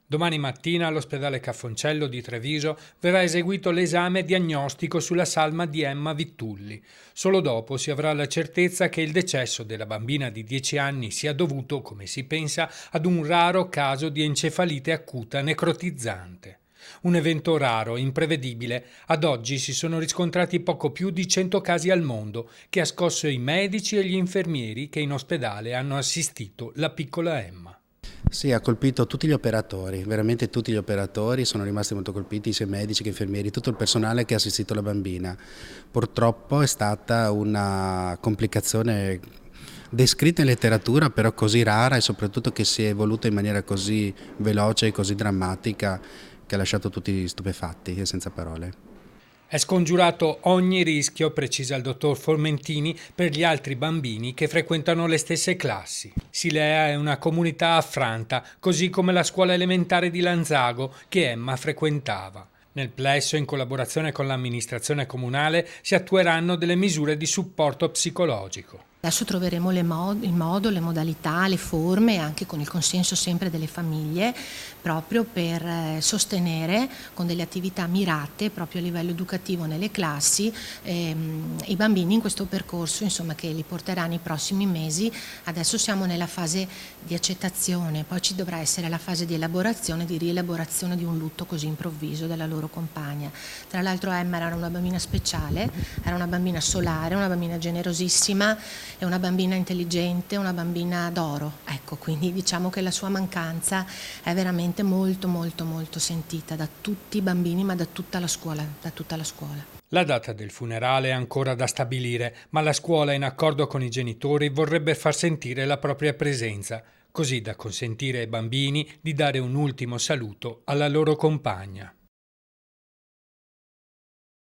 Domani mattina all'ospedale Caffoncello di Treviso verrà eseguito l'esame diagnostico sulla salma di Emma Vittulli. Solo dopo si avrà la certezza che il decesso della bambina di 10 anni sia dovuto, come si pensa, ad un raro caso di encefalite acuta necrotizzante. Un evento raro, imprevedibile. Ad oggi si sono riscontrati poco più di 100 casi al mondo, che ha scosso i medici e gli infermieri che in ospedale hanno assistito la piccola Emma. Sì, ha colpito tutti gli operatori, veramente tutti gli operatori, sono rimasti molto colpiti, sia medici che infermieri, tutto il personale che ha assistito la bambina. Purtroppo è stata una complicazione descritta in letteratura, però così rara e soprattutto che si è evoluta in maniera così veloce e così drammatica che ha lasciato tutti stupefatti e senza parole. È scongiurato ogni rischio, precisa il dottor Formentini, per gli altri bambini che frequentano le stesse classi. Silea è una comunità affranta, così come la scuola elementare di Lanzago che Emma frequentava. Nel plesso, in collaborazione con l'amministrazione comunale, si attueranno delle misure di supporto psicologico. Adesso troveremo il modo, le modalità, le forme, anche con il consenso sempre delle famiglie, proprio per sostenere con delle attività mirate proprio a livello educativo nelle classi i bambini in questo percorso, insomma, che li porterà nei prossimi mesi. Adesso siamo nella fase di accettazione, poi ci dovrà essere la fase di elaborazione, di rielaborazione di un lutto così improvviso della loro compagna. Tra l'altro Emma era una bambina speciale, era una bambina solare, una bambina generosissima, è una bambina intelligente, una bambina d'oro, ecco, quindi diciamo che la sua mancanza è veramente molto molto molto sentita da tutti i bambini, ma da tutta la scuola, da tutta la scuola. La data del funerale è ancora da stabilire, ma la scuola, in accordo con i genitori, vorrebbe far sentire la propria presenza, così da consentire ai bambini di dare un ultimo saluto alla loro compagna.